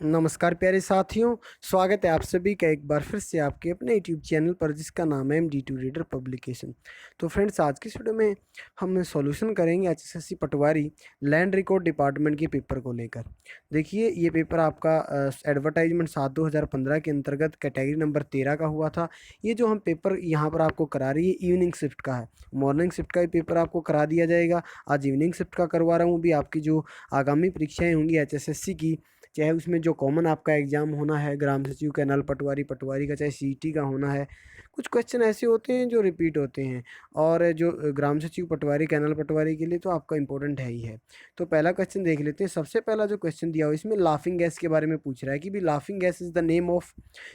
नमस्कार प्यारे साथियों, स्वागत है आप सभी का एक बार फिर से आपके अपने यूट्यूब चैनल पर जिसका नाम है MD2 रीडर पब्लिकेशन। तो फ्रेंड्स, आज की इस वीडियो में हम सॉल्यूशन करेंगे HSSC पटवारी लैंड रिकॉर्ड डिपार्टमेंट के पेपर को लेकर। देखिए, ये पेपर आपका एडवर्टाइजमेंट 7/2015 के अंतर्गत कैटेगरी नंबर 13 का हुआ था। ये जो हम पेपर यहाँ पर आपको करा रही है इवनिंग शिफ्ट का है। मॉर्निंग शिफ्ट का ही पेपर आपको करा दिया जाएगा। आज इवनिंग शिफ्ट का करवा रहा हूँ। भी आपकी जो आगामी परीक्षाएँ होंगी HSSC की, चाहे उसमें जो कॉमन आपका एग्ज़ाम होना है ग्राम सचिव कैनाल पटवारी का, चाहे सीईटी का होना है, कुछ क्वेश्चन ऐसे होते हैं जो रिपीट होते हैं। और जो ग्राम सचिव पटवारी कैनाल पटवारी के लिए तो आपका इंपॉर्टेंट है ही है। तो पहला क्वेश्चन देख लेते हैं। सबसे पहला जो क्वेश्चन दिया हुआ इसमें लाफिंग गैस के बारे में पूछ रहा है कि भी laughing gas is the name of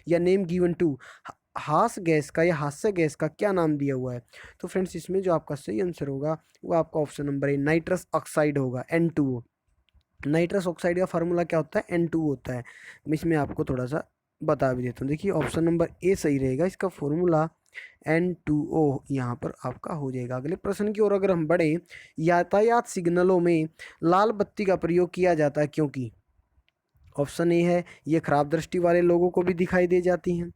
या नेम गिवन टू, हास गैस का या हास्य गैस का क्या नाम दिया हुआ है। तो फ्रेंड्स, इसमें जो आपका सही आंसर होगा वो आपका ऑप्शन नंबर ए नाइट्रस ऑक्साइड होगा, N2O। नाइट्रस ऑक्साइड का फार्मूला क्या होता है, N2 होता है। मैं इसमें आपको थोड़ा सा बता भी देता हूँ। देखिए, ऑप्शन नंबर ए सही रहेगा। इसका फॉर्मूला N2O यहाँ पर आपका हो जाएगा। अगले प्रश्न की ओर अगर हम बढ़े, यातायात सिग्नलों में लाल बत्ती का प्रयोग किया जाता है क्योंकि ऑप्शन ए है, ये खराब दृष्टि वाले लोगों को भी दिखाई दे जाती हैं,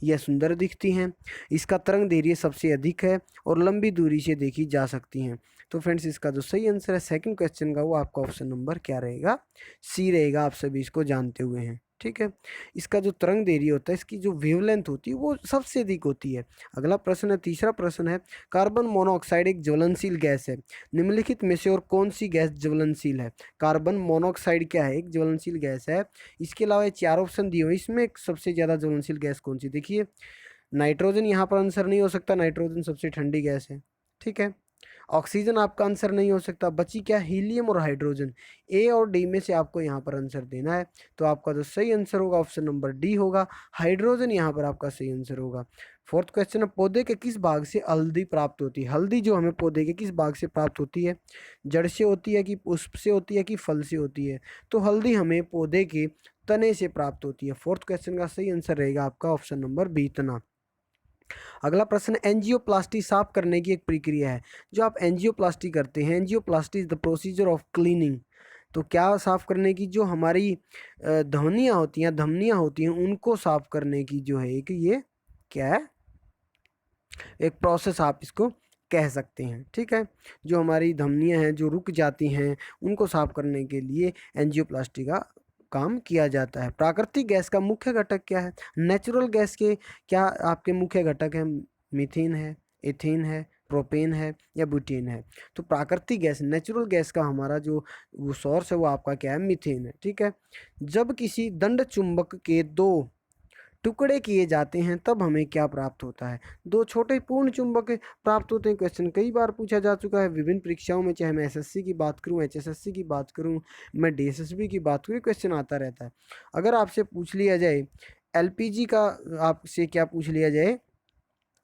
यह सुंदर दिखती हैं, इसका तरंग दैर्घ्य सबसे अधिक है और लंबी दूरी से देखी जा सकती हैं। तो फ्रेंड्स, इसका जो सही आंसर है सेकंड क्वेश्चन का वो आपका ऑप्शन नंबर क्या रहेगा, सी रहेगा। आप सभी इसको जानते हुए हैं, ठीक है। इसका जो तरंग दैर्घ्य होता है, इसकी जो वेवलेंथ होती है वो सबसे अधिक होती है। अगला प्रश्न है, तीसरा प्रश्न है, कार्बन मोनोऑक्साइड एक ज्वलनशील गैस है, निम्नलिखित में से और कौन सी गैस ज्वलनशील है। कार्बन मोनोऑक्साइड क्या है, एक ज्वलनशील गैस है। इसके अलावा ये चार ऑप्शन दिए हुए, इसमें सबसे ज़्यादा ज्वलनशील गैस कौन सी। देखिए, नाइट्रोजन यहाँ पर आंसर नहीं हो सकता, नाइट्रोजन सबसे ठंडी गैस है, ठीक है। ऑक्सीजन आपका आंसर नहीं हो सकता। बची क्या, हीलियम और हाइड्रोजन। ए और डी में से आपको यहाँ पर आंसर देना है। तो आपका जो सही आंसर होगा ऑप्शन नंबर डी होगा, हाइड्रोजन यहाँ पर आपका सही आंसर होगा। फोर्थ क्वेश्चन है, पौधे के किस भाग से हल्दी प्राप्त होती है। हल्दी जो हमें पौधे के किस भाग से प्राप्त होती है, जड़ से होती है कि पुष्प से होती है कि फल से होती है। तो हल्दी हमें पौधे के तने से प्राप्त होती है। फोर्थ क्वेश्चन का सही आंसर रहेगा आपका ऑप्शन नंबर बी, तना। अगला प्रश्न, एंजियोप्लास्टी साफ करने की एक प्रक्रिया है। जो आप एंजियोप्लास्टी करते हैं, angioplasty is the procedure of cleaning. तो क्या साफ करने की, जो हमारी धमनियाँ होती हैं उनको साफ करने की जो है एक ये क्या है, एक प्रोसेस आप इसको कह सकते हैं, ठीक है। जो हमारी धमनियाँ हैं जो रुक जाती हैं उनको साफ करने के लिए एंजियोप्लास्टी का काम किया जाता है। प्राकृतिक गैस का मुख्य घटक क्या है। नेचुरल गैस के क्या आपके मुख्य घटक हैं, मीथेन है, एथेन है, प्रोपेन है या ब्यूटेन है। तो प्राकृतिक गैस, नेचुरल गैस का हमारा जो वो सोर्स है वो आपका क्या है, मीथेन है, ठीक है। जब किसी दंड चुंबक के दो टुकड़े किए जाते हैं तब हमें क्या प्राप्त होता है। दो छोटे पूर्ण चुंबक प्राप्त होते हैं। क्वेश्चन कई बार पूछा जा चुका है विभिन्न परीक्षाओं में, चाहे मैं एसएससी की बात करूं, एचएसएससी की बात करूं, मैं डीएसएसबी की बात करूं, क्वेश्चन आता रहता है। अगर आपसे पूछ लिया जाए एलपीजी का, आपसे क्या पूछ लिया जाए,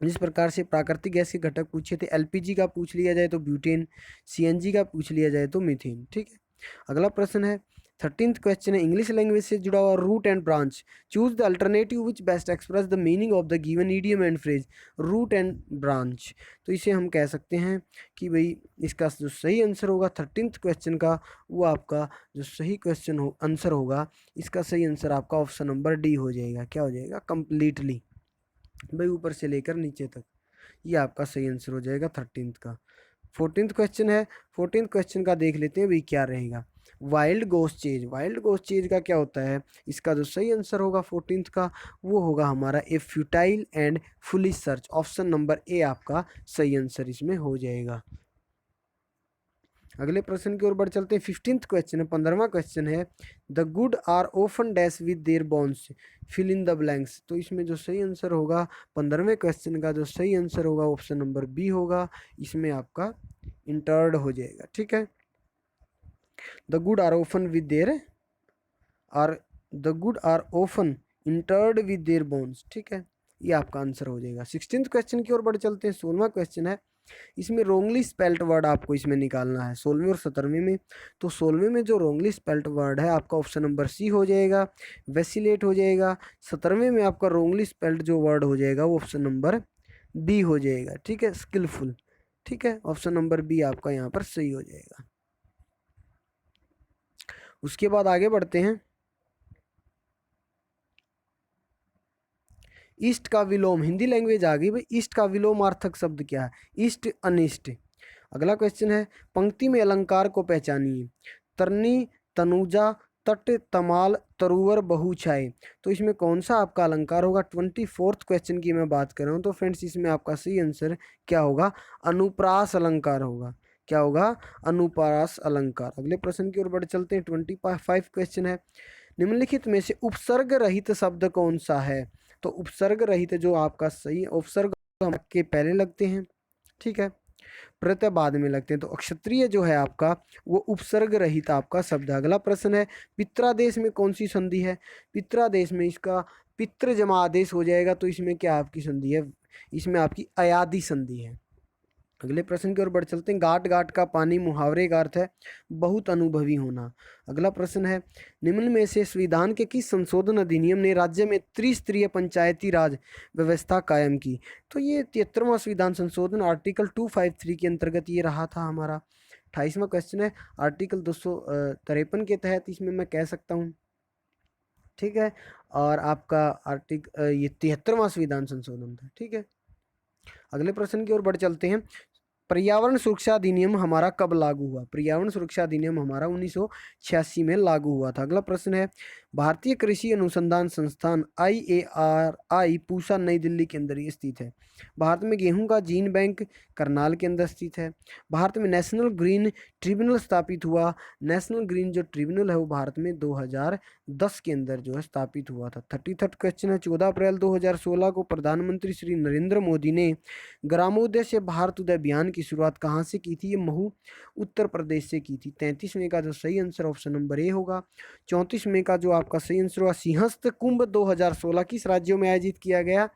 जिस प्रकार से प्राकृतिक गैस के घटक पूछे थे, एलपीजी का पूछ लिया जाए तो ब्यूटेन, सीएनजी का पूछ लिया जाए तो मीथेन, ठीक है। अगला प्रश्न है, 13th क्वेश्चन है, इंग्लिश लैंग्वेज से जुड़ा हुआ root and branch, choose the alternative which best express the meaning of the given idiom and phrase. Root and branch, तो इसे हम कह सकते हैं कि भाई इसका जो सही आंसर होगा 13th क्वेश्चन का, वो आपका जो सही क्वेश्चन हो आंसर होगा, इसका सही आंसर आपका ऑप्शन नंबर डी हो जाएगा। क्या हो जाएगा, कंप्लीटली, भाई ऊपर से लेकर नीचे तक, ये आपका सही आंसर हो जाएगा 13th का। 14th क्वेश्चन है, 14th क्वेश्चन का देख लेते हैं भाई क्या रहेगा। Wild ghost chase, wild ghost chase का क्या होता है। इसका जो सही आंसर होगा 14th का वो होगा हमारा a futile and foolish search. Option number A आपका सही आंसर इसमें हो जाएगा। अगले प्रश्न की ओर बढ़ चलते हैं। 15th क्वेश्चन है, 15वां क्वेश्चन है, the good are often dash with their bones, fill in the blanks. तो इसमें जो सही आंसर होगा 15वें क्वेश्चन का जो सही आंसर होगा ऑप्शन नंबर बी होगा। इसमें आपका इंटर्ड हो जाएगा, ठीक है। The good are often with their are the good are often interred with their bones, ठीक है, ये आपका आंसर हो जाएगा। 16th क्वेश्चन की ओर बढ़ चलते हैं। 16वां क्वेश्चन है, इसमें रोंगली स्पेल्ट वर्ड आपको इसमें निकालना है 16वें और 17वें में। तो 16वें में जो रोंगली स्पेल्ट वर्ड है आपका ऑप्शन नंबर सी हो जाएगा, वेसिलेट हो जाएगा। 17वें में आपका रोंगली स्पेल्ट जो वर्ड हो जाएगा वो ऑप्शन नंबर बी हो जाएगा, ठीक है, स्किलफुल, ठीक है। ऑप्शन नंबर बी आपका यहाँ पर सही हो जाएगा। उसके बाद आगे बढ़ते हैं। ईस्ट का विलोम, हिंदी लैंग्वेज आ गई भाई। ईस्ट का विलोमार्थक शब्द क्या है? ईस्ट, अनिष्ट। अगला क्वेश्चन है, पंक्ति में अलंकार को पहचानिए। तरनी, तनुजा, तट, तमाल, तरुवर, बहुछाए। तो इसमें कौन सा आपका अलंकार होगा? 24th क्वेश्चन की मैं बात कर रहा हूँ। तो फ्रेंड्स इसमें आपका सही आंसर क्या होगा? अनुप्रास अलंकार होगा। क्या होगा? अनुप्रास अलंकार। अगले प्रश्न की ओर बढ़ चलते हैं। 25 क्वेश्चन है, निम्नलिखित में से उपसर्ग रहित शब्द कौन सा है? तो उपसर्ग रहित जो आपका सही, उपसर्ग हम के पहले लगते हैं, ठीक है, प्रत्यय बाद में लगते हैं। तो अक्षत्रिय जो है आपका वो उपसर्ग रहित आपका शब्द है। अगला प्रश्न है, पित्रादेश में कौन सी संधि है? पित्रादेश में इसका पितृ जमा आदेश हो जाएगा। तो इसमें क्या आपकी संधि है? इसमें आपकी अयादि संधि है। अगले प्रश्न की ओर बढ़ चलते हैं। गाट गाट का पानी मुहावरे का अर्थ है बहुत अनुभवी होना। अगला प्रश्न है, निम्न में से संविधान के किस संशोधन अधिनियम ने राज्य में त्रिस्तरीय पंचायती राज व्यवस्था कायम की? तो ये 73वां संविधान संशोधन आर्टिकल 253 के अंतर्गत ये रहा था हमारा। 28वां क्वेश्चन है, आर्टिकल 253 के तहत इसमें मैं कह सकता हूँ, ठीक है। और आपका आर्टिकल ये 73वां संविधान संशोधन था, ठीक है। अगले प्रश्न की ओर बढ़ चलते हैं। पर्यावरण सुरक्षा अधिनियम हमारा कब लागू हुआ? पर्यावरण सुरक्षा अधिनियम हमारा 1986 में लागू हुआ था। अगला प्रश्न है, भारतीय कृषि अनुसंधान संस्थान IARI पूसा नई दिल्ली के अंदर ये स्थित है। भारत में गेहूं का जीन बैंक करनाल के अंदर स्थित है। भारत में नेशनल ग्रीन ट्रिब्यूनल स्थापित हुआ। नेशनल ग्रीन जो ट्रिब्यूनल है वो भारत में 2010 के अंदर जो है स्थापित हुआ था। 33 क्वेश्चन है, 14 अप्रैल 2016 को प्रधानमंत्री श्री नरेंद्र मोदी ने ग्रामोदय से भारत उदय अभियान की शुरुआत कहाँ से की थी? ये महू उत्तर प्रदेश से की थी। 33वें का जो सही आंसर ऑप्शन नंबर ए होगा। 34वें का जो आपका सही आंसर हुआ, सिंहस्थ कुंभ 2016 किस राज्यों में आयोजित किया गया?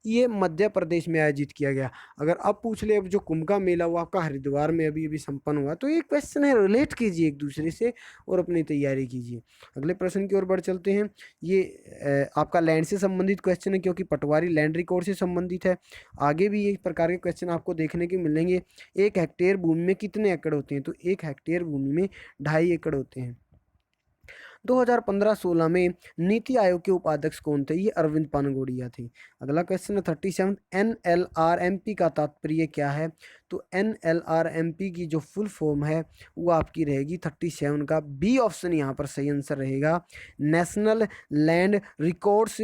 ये मध्य प्रदेश में आयोजित किया गया। अगर अब पूछ ले, अब जो कुंभ का मेला वो आपका हरिद्वार में अभी अभी संपन्न हुआ, तो ये क्वेश्चन है, रिलेट कीजिए एक दूसरे से और अपनी तैयारी कीजिए। अगले प्रश्न की ओर बढ़ चलते हैं। ये आपका लैंड से संबंधित क्वेश्चन है, क्योंकि पटवारी लैंड रिकॉर्ड से संबंधित है। आगे भी एक प्रकार के क्वेश्चन आपको देखने के मिलेंगे। 1 हेक्टेयर भूमि में कितने एकड़ होते हैं? तो 1 हेक्टेयर भूमि में 2.5 एकड़ होते हैं। 2015-16 में नीति आयोग के उपाध्यक्ष कौन थे? ये अरविंद पानगोड़िया थे। अगला क्वेश्चन है 37, NLRMP का तात्पर्य क्या है? तो NLRMP की जो फुल फॉर्म है वो आपकी रहेगी 37 का बी ऑप्शन यहाँ पर सही आंसर रहेगा। National land records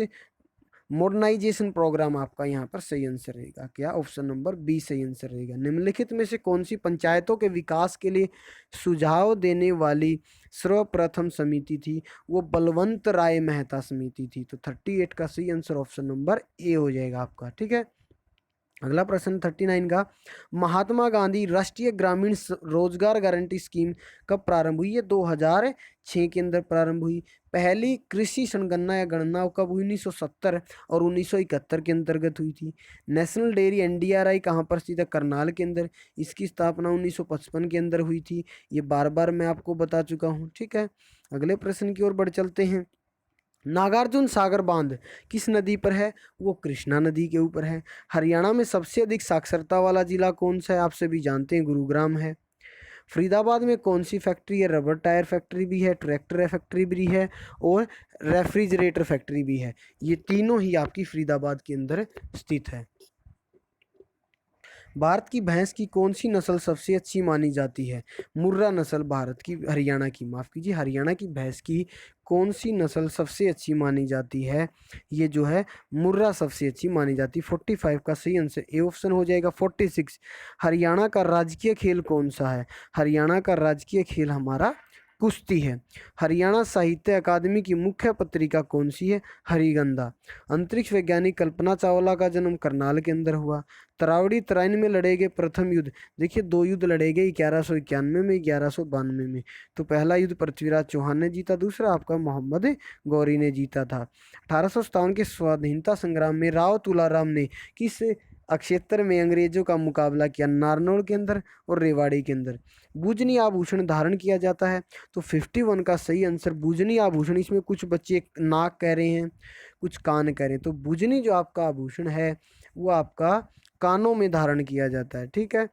modernization programme आपका यहाँ पर सही आंसर रहेगा। क्या? ऑप्शन नंबर बी सही आंसर रहेगा। निम्नलिखित में से कौन सी पंचायतों के विकास के लिए सुझाव देने वाली सर्वप्रथम समिति थी? वो बलवंत राय मेहता समिति थी। तो 38 का सही आंसर ऑप्शन नंबर ए हो जाएगा आपका, ठीक है। अगला प्रश्न 39 का, महात्मा गांधी राष्ट्रीय ग्रामीण रोजगार गारंटी स्कीम कब प्रारंभ हुई? ये 2006 के अंदर प्रारंभ हुई। पहली कृषि संगणना या गणना कब हुई? 1970 और 1971 के अंतर्गत हुई थी। नेशनल डेयरी NDRI कहाँ पर स्थित है? करनाल के अंदर। इसकी स्थापना 1955 के अंदर हुई थी। ये बार बार मैं आपको बता चुका हूँ, ठीक है। अगले प्रश्न की ओर बढ़ चलते हैं। नागार्जुन सागर बांध किस नदी पर है? वो कृष्णा नदी के ऊपर है। हरियाणा में सबसे अधिक साक्षरता वाला जिला कौन सा है? आप सभी जानते हैं, गुरुग्राम है। फरीदाबाद में कौन सी फैक्ट्री है? रबर टायर फैक्ट्री भी है, ट्रैक्टर फैक्ट्री भी है और रेफ्रिजरेटर फैक्ट्री भी है। ये तीनों ही आपकी फरीदाबाद के अंदर स्थित है। भारत की भैंस की कौन सी नस्ल सबसे अच्छी मानी जाती है? मुर्रा नस्ल भारत की, हरियाणा की, माफ़ कीजिए, हरियाणा की भैंस की कौन सी नस्ल सबसे अच्छी मानी जाती है? ये जो है मुर्रा सबसे अच्छी मानी जाती है। 45 का सही आंसर ए ऑप्शन हो जाएगा। 46, हरियाणा का राजकीय खेल कौन सा है? हरियाणा का राजकीय खेल हमारा कुश्ती है। हरियाणा साहित्य अकादमी की मुख्य पत्रिका कौन सी है? हरिगंधा। अंतरिक्ष वैज्ञानिक कल्पना चावला का जन्म करनाल के अंदर हुआ। तरावड़ी तराइन में लड़े गए प्रथम युद्ध, देखिए 2 युद्ध लड़े गए, 1191 में, 1192 में। तो पहला युद्ध पृथ्वीराज चौहान ने जीता, दूसरा आपका मोहम्मद गौरी ने जीता था। 1857 के स्वाधीनता संग्राम में राव तुलाराम ने किस क्षेत्र में अंग्रेजों का मुकाबला किया? नारनौल के अंदर और रेवाड़ी के अंदर। बुजनी आभूषण धारण किया जाता है। तो 51 का सही आंसर बुजनी आभूषण। इसमें कुछ बच्चे नाक कह रहे हैं, कुछ कान कह रहे हैं। तो बुजनी जो आपका आभूषण है वो आपका कानों में धारण किया जाता है, ठीक है।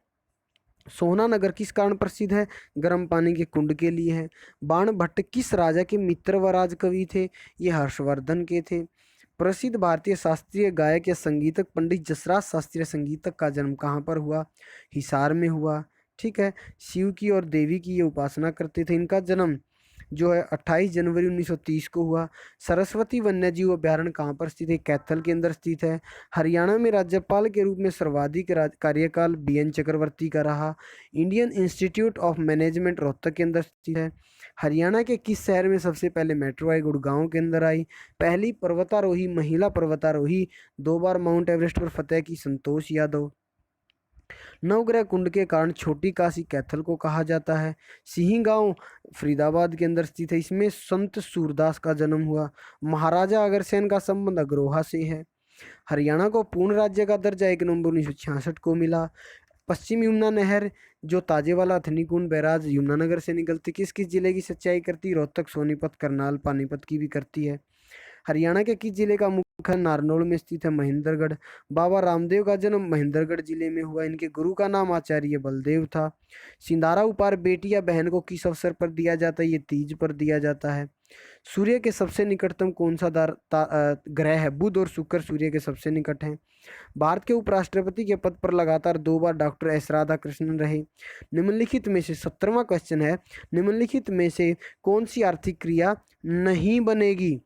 सोना नगर किस कारण प्रसिद्ध है? गर्म पानी के कुंड के लिए है। बाण भट्ट किस राजा के मित्र व राजकवि थे? ये हर्षवर्धन के थे। प्रसिद्ध भारतीय शास्त्रीय गायक या संगीतक पंडित जसराज शास्त्रीय संगीतक का जन्म कहाँ पर हुआ? हिसार में हुआ। ठीक है। शिव की और देवी की ये उपासना करते थे। इनका जन्म जो है 28 जनवरी 1930 को हुआ। सरस्वती वन्यजीव अभ्यारण्य कहाँ पर स्थित है? कैथल के अंदर स्थित है। हरियाणा में राज्यपाल के रूप में सर्वाधिक कार्यकाल बीएन चक्रवर्ती का रहा। Indian institute of management Rohtak के अंदर स्थित है। हरियाणा के किस शहर में सबसे पहले मेट्रो आई? गुड़गांव के अंदर आई। पहली पर्वतारोही महिला पर्वतारोही 2 बार माउंट एवरेस्ट पर फतेह की? संतोष यादव। नवग्रह कुंड के कारण छोटी काशी कैथल को कहा जाता है। सिंही गांव फरीदाबाद के अंदर स्थित है। इसमें संत सूरदास का जन्म हुआ। महाराजा अग्रसेन का संबंध अग्रोहा से है। हरियाणा को पूर्ण राज्य का दर्जा 1 नवंबर 1966 को मिला। पश्चिम यमुना नहर जो ताजेवाला हथनीकुंड बैराज यमुनानगर से निकलती किस किस जिले की सिंचाई करती? रोहतक, सोनीपत, करनाल, पानीपत की भी करती है। हरियाणा के किस जिले का मुख्य नारनौल में स्थित है? महेंद्रगढ़। बाबा रामदेव का जन्म महेंद्रगढ़ जिले में हुआ। इनके गुरु का नाम आचार्य बलदेव था। सिंधारा उपहार बेटी या बहन को किस अवसर पर दिया जाता है? ये तीज पर दिया जाता है। सूर्य के सबसे निकटतम कौन सा ग्रह है? बुध और शुक्र सूर्य के सबसे निकट हैं। भारत के उपराष्ट्रपति के पद पर लगातार 2 बार डॉक्टर एस राधाकृष्णन रहे। निम्नलिखित में से 17वां क्वेश्चन है, निम्नलिखित में से कौन सी आर्थिक क्रिया नहीं बनेगी?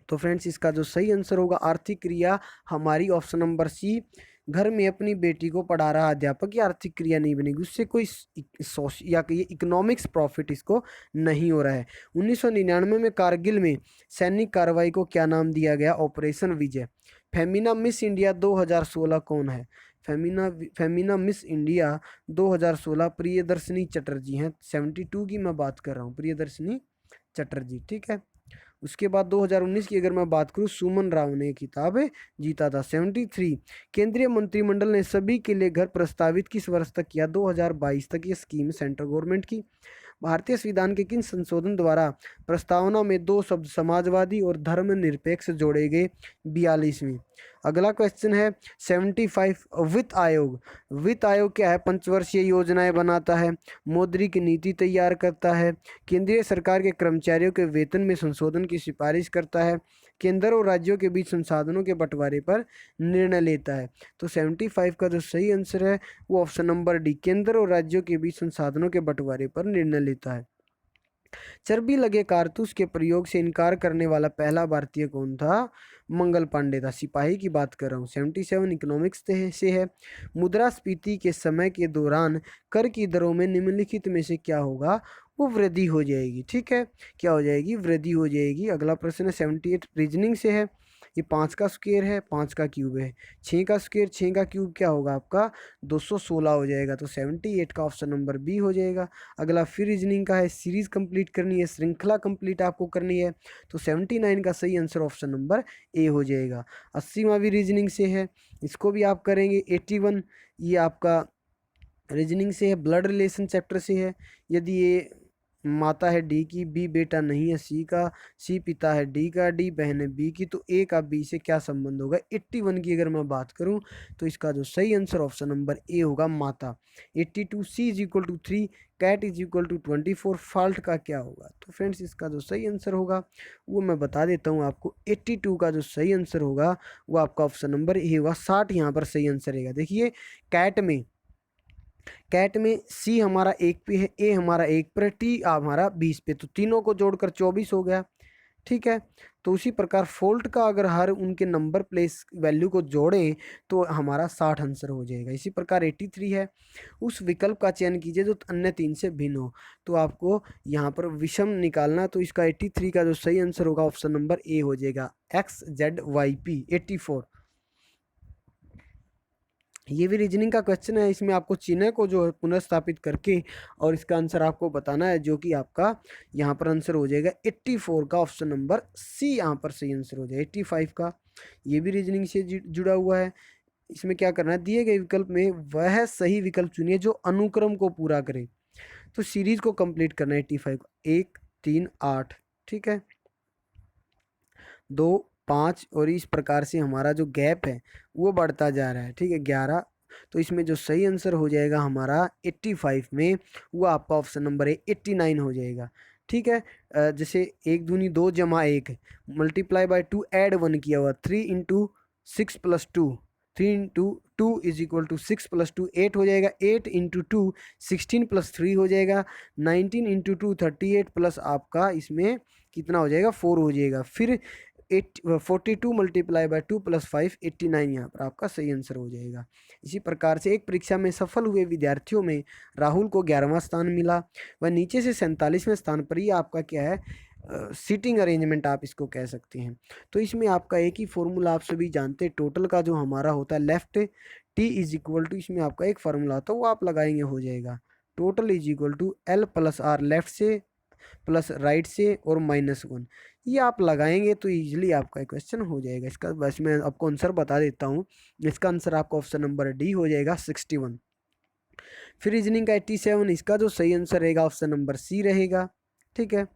तो फ्रेंड्स इसका जो सही आंसर होगा आर्थिक क्रिया हमारी ऑप्शन नंबर सी, घर में अपनी बेटी को पढ़ा रहा अध्यापक, ये आर्थिक क्रिया नहीं बनेगी। उससे कोई या ये इकोनॉमिक्स प्रॉफिट इसको नहीं हो रहा है। 1999 में कारगिल में सैनिक कार्रवाई को क्या नाम दिया गया? ऑपरेशन विजय। फेमिना मिस इंडिया 2016 कौन है? फेमिना मिस इंडिया 2016 प्रियदर्शनी चटर्जी हैं। 72 की मैं बात कर रहा हूँ, प्रियदर्शनी चटर्जी। ठीक है। उसके बाद 2019 की अगर मैं बात करूं, सुमन राव ने किताब जीता था। 73 केंद्रीय मंत्रिमंडल ने सभी के लिए घर प्रस्तावित किस वर्ष तक किया? 2022 तक। ये स्कीम सेंट्रल गवर्नमेंट की। भारतीय संविधान के किन संशोधन द्वारा प्रस्तावना में 2 शब्द समाजवादी और धर्मनिरपेक्ष जोड़े गए? 42वीं। अगला क्वेश्चन है 75 वित्त आयोग। वित्त आयोग क्या है? पंचवर्षीय योजनाएं बनाता है, मौद्रिक नीति तैयार करता है, केंद्रीय सरकार के कर्मचारियों के वेतन में संशोधन की सिफारिश करता है, केंद्र और राज्यों के बीच संसाधनों के बंटवारे पर निर्णय लेता है। तो 75 का जो सही आंसर है वो ऑप्शन नंबर डी, केंद्र और राज्यों के बीच संसाधनों के बंटवारे पर निर्णय लेता है। चर्बी लगे कारतूस के प्रयोग से इनकार करने वाला पहला भारतीय कौन था? मंगल पांडे था। सिपाही की बात कर रहा हूँ। 77 इकोनॉमिक्स से है। मुद्रास्फीति के समय के दौरान कर की दरों में निम्नलिखित में से क्या होगा? वो वृद्धि हो जाएगी। ठीक है, क्या हो जाएगी? वृद्धि हो जाएगी। अगला प्रश्न है 78 रीजनिंग से है। ये 5 का स्क्वायर है, 5 का क्यूब है। 6 का स्क्वायर, 6 का क्यूब क्या होगा आपका? 216 हो जाएगा। तो 78 का ऑप्शन नंबर बी हो जाएगा। अगला फिर रीजनिंग का है, सीरीज कंप्लीट करनी है, श्रृंखला कंप्लीट आपको करनी है। तो 79 का सही आंसर ऑप्शन नंबर ए हो जाएगा। 80वां भी रीजनिंग से है, इसको भी आप करेंगे। 81 ये आपका रीजनिंग से है, ब्लड रिलेशन चैप्टर से है। यदि ये माता है डी की, बी बेटा नहीं है सी का, सी पिता है डी का, डी बहन है बी की, तो ए का बी से क्या संबंध होगा? 81 की अगर मैं बात करूं तो इसका जो सही आंसर ऑप्शन नंबर ए होगा, माता। 82 C is equal to 3, cat is equal to 24, fault का क्या होगा? तो फ्रेंड्स इसका जो सही आंसर होगा वो मैं बता देता हूँ आपको। 82 का जो सही आंसर होगा वो आपका ऑप्शन नंबर ए होगा। 60 यहाँ पर सही आंसर रहेगा। देखिए कैट में सी हमारा 1 पे है, ए हमारा 1 पर, टी हमारा 20 पे, तो तीनों को जोड़कर 24 हो गया। ठीक है। तो उसी प्रकार फोल्ट का अगर हर उनके नंबर प्लेस वैल्यू को जोड़ें तो हमारा 60 आंसर हो जाएगा। इसी प्रकार 83 है, उस विकल्प का चयन कीजिए जो अन्य 3 से भिन्न हो। तो आपको यहाँ पर विषम निकालना, तो इसका 83 का जो सही आंसर होगा ऑप्शन नंबर ए हो जाएगा, XZYP 84। ये भी रीजनिंग का क्वेश्चन है। इसमें आपको चिन्ह को जो है पुनर्स्थापित करके और इसका आंसर आपको बताना है, जो कि आपका यहाँ पर आंसर हो जाएगा 84 का ऑप्शन नंबर सी यहाँ पर सही आंसर हो जाएगा। 85 का ये भी रीजनिंग से जुड़ा हुआ है। इसमें क्या करना है, दिए गए विकल्प में वह सही विकल्प चुनिए जो अनुक्रम को पूरा करे। तो सीरीज को कंप्लीट करना है 85 को, 1 3 8, ठीक है, 2 5, और इस प्रकार से हमारा जो गैप है वो बढ़ता जा रहा है। ठीक है, 11। तो इसमें जो सही आंसर हो जाएगा हमारा 85 में, वो आपका ऑप्शन नंबर है 89 हो जाएगा। ठीक है। जैसे 1 दूनी 2 जमा 1 मल्टीप्लाई बाय 2 ऐड 1 किया हुआ 3 into 6 plus 2 3 into 2 is equal to 6 plus 2 8 हो जाएगा। 8 इंटू 2 16 प्लस 3 हो जाएगा। 19 इंटू 2 38 प्लस आपका इसमें कितना हो जाएगा 4 हो जाएगा। फिर 42 मल्टीप्लाई बाय 2 प्लस 5 89 यहाँ पर आपका सही आंसर हो जाएगा। इसी प्रकार से एक परीक्षा में सफल हुए विद्यार्थियों में राहुल को 11वां स्थान मिला व नीचे से 47वें स्थान पर ही आपका क्या है सीटिंग अरेंजमेंट आप इसको कह सकते हैं। तो इसमें आपका एक ही फॉर्मूला आप सभी जानते हैं, टोटल का जो हमारा होता है left T is equal to, इसमें आपका एक फार्मूला होता है वो आप लगाएंगे हो जाएगा total is equal to L plus R left से प्लस राइट से और -1, ये आप लगाएंगे तो इजीली आपका क्वेश्चन हो जाएगा। इसका बस मैं आपको आंसर बता देता हूँ, इसका आंसर आपका ऑप्शन नंबर डी हो जाएगा 61। फिर रीजनिंग का 87, इसका जो सही आंसर रहेगा ऑप्शन नंबर सी रहेगा। ठीक है,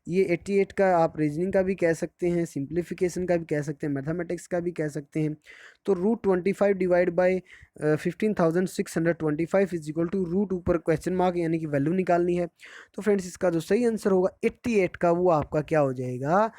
ये 88 का आप रीजनिंग का भी कह सकते हैं, सिंप्लीफिकेशन का भी कह सकते हैं, मैथमेटिक्स का भी कह सकते हैं। तो √25 divide by 15,625 is equal to root ऊपर क्वेश्चन मार्क यानी कि वैल्यू निकालनी है। तो फ्रेंड्स इसका जो सही आंसर होगा 88 का वो आपका क्या हो जाएगा,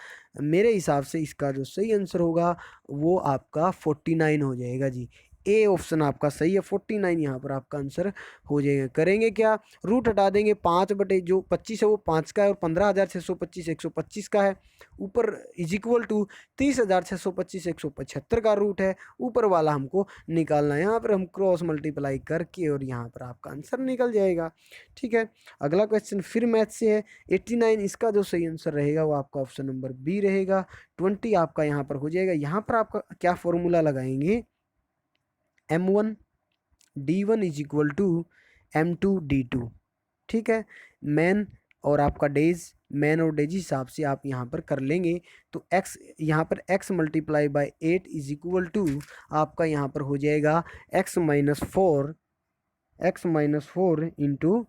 मेरे हिसाब से इसका जो सही आंसर होगा वो आपका 49 हो जाएगा जी। ए ऑप्शन आपका सही है, 49 यहाँ पर आपका आंसर हो जाएगा। करेंगे क्या, रूट हटा देंगे, 5 बटे जो 25 है वो 5 का है और 15,625 125 का है। ऊपर इज इक्वल टू 30,625 175 का रूट है, ऊपर वाला हमको निकालना है। यहाँ पर हम क्रॉस मल्टीप्लाई करके और यहाँ पर आपका आंसर निकल जाएगा। ठीक है, अगला क्वेश्चन फिर मैथ से है 89, इसका जो सही आंसर रहेगा वो आपका ऑप्शन नंबर बी रहेगा। 20 आपका यहाँ पर हो जाएगा। यहाँ पर आपका क्या फॉर्मूला लगाएंगे, M1 D1 is equal to M2 D2। ठीक है, मैन और आपका डेज, मैन और डेज हिसाब से आप यहाँ पर कर लेंगे तो x यहाँ पर x multiply by 8 is equal to आपका यहाँ पर हो जाएगा x माइनस फोर इंटू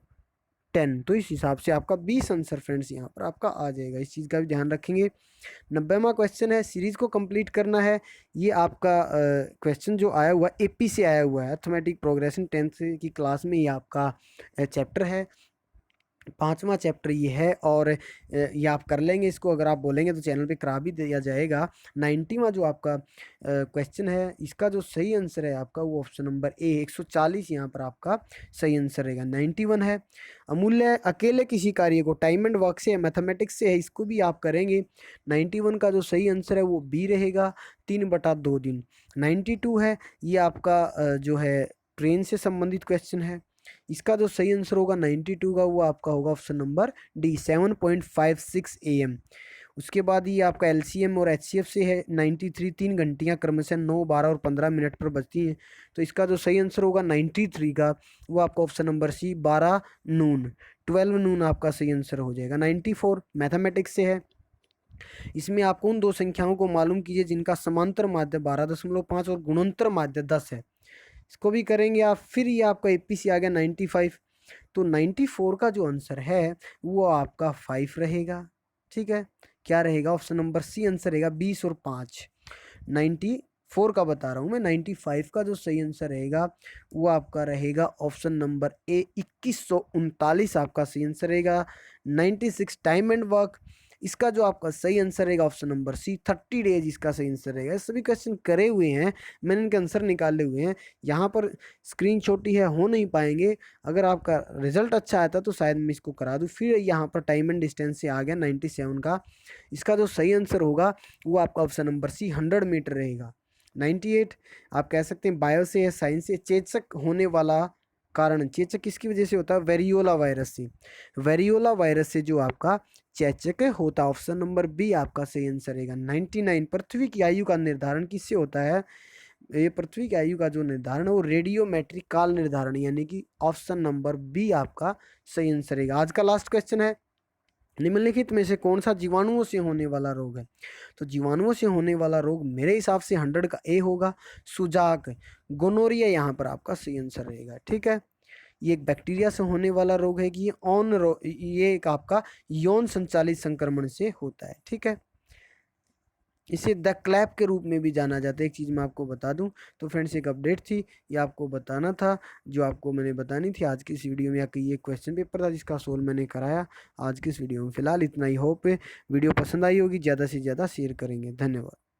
10। तो इस हिसाब से आपका 20 आंसर फ्रेंड्स यहाँ पर आपका आ जाएगा, इस चीज़ का भी ध्यान रखेंगे। 90वां क्वेश्चन है, सीरीज को कंप्लीट करना है। ये आपका क्वेश्चन जो आया हुआ एपी से आया हुआ है, अर्थमेटिक प्रोग्रेशन 10th की क्लास में ये आपका चैप्टर है, 5वां चैप्टर ये है। और ये आप कर लेंगे इसको, अगर आप बोलेंगे तो चैनल पे करा भी दिया जाएगा। 90वां जो आपका क्वेश्चन है, इसका जो सही आंसर है आपका वो ऑप्शन नंबर ए 140 यहाँ पर आपका सही आंसर रहेगा। 91 है, अमूल्य अकेले किसी कार्य को टाइम एंड वर्क से मैथमेटिक्स से है, इसको भी आप करेंगे। 91 का जो सही आंसर है वो बी रहेगा, 3/2 दिन। 92 है, ये आपका जो है ट्रेन से संबंधित क्वेश्चन है, इसका जो सही आंसर होगा 92 का वो आपका होगा ऑप्शन नंबर डी 7.56 AM। उसके बाद ये आपका LCM और HCF से है 93, 3 घंटियाँ क्रमशः 9, 12 और 15 मिनट पर बचती हैं। तो इसका जो सही आंसर होगा 93 का वो आपका ऑप्शन नंबर सी 12 नून 12 नून आपका सही आंसर हो जाएगा। 94 मैथमेटिक्स से है, इसमें आपको उन दो संख्याओं को मालूम कीजिए जिनका समांतर माध्य 12.5 और गुणोत्तर माध्य 10 है, इसको भी करेंगे आप। फिर ये आपका एपीसी आ गया 95, तो 94 का जो आंसर है वो आपका 5 रहेगा। ठीक है, क्या रहेगा ऑप्शन नंबर सी आंसर रहेगा 20 और 5। 94 का बता रहा हूँ मैं, 95 का जो सही आंसर रहेगा वो आपका रहेगा ऑप्शन नंबर ए 2139 आपका सही आंसर रहेगा। 96 टाइम एंड वर्क, इसका जो आपका सही आंसर रहेगा ऑप्शन नंबर सी 30 डेज इसका सही आंसर रहेगा। सभी क्वेश्चन करे हुए हैं, मैंने इनके आंसर निकाले हुए हैं, यहाँ पर स्क्रीन छोटी है हो नहीं पाएंगे। अगर आपका रिजल्ट अच्छा आता तो शायद मैं इसको करा दूँ। फिर यहाँ पर टाइम एंड डिस्टेंस से आ गया 97 का, इसका जो सही आंसर होगा वो आपका ऑप्शन नंबर सी 100 मीटर रहेगा। 98 आप कह सकते हैं बायो से या साइंस से, चेचक होने वाला कारण, चेचक किसकी वजह से होता है, वेरियोला वायरस से। वेरियोला वायरस से जो आपका चेचक होता है, ऑप्शन नंबर बी आपका सही आंसर रहेगा। 99 पृथ्वी की आयु का निर्धारण किससे होता है, ये पृथ्वी की आयु का जो निर्धारण है वो रेडियोमेट्रिक काल निर्धारण, यानी कि ऑप्शन नंबर बी आपका सही आंसर रहेगा। आज का लास्ट क्वेश्चन है, निम्नलिखित में से कौन सा जीवाणुओं से होने वाला रोग है। तो जीवाणुओं से होने वाला रोग मेरे हिसाब से 100 का ए होगा, सुजाक गोनोरिया यहाँ पर आपका सही आंसर रहेगा। ठीक है, ये एक बैक्टीरिया से होने वाला रोग है कि ये एक आपका यौन संचालित संक्रमण से होता है। ठीक है, इसे द क्लैप के रूप में भी जाना जाता है। एक चीज़ मैं आपको बता दूं, तो फ्रेंड्स एक अपडेट थी, ये आपको बताना था, जो आपको मैंने बतानी थी आज की इस वीडियो में। या कि ये क्वेश्चन पेपर था जिसका सोल्व मैंने कराया आज की इस वीडियो में। फिलहाल इतना ही। होप वीडियो पसंद आई होगी, ज़्यादा से ज़्यादा शेयर करेंगे। धन्यवाद।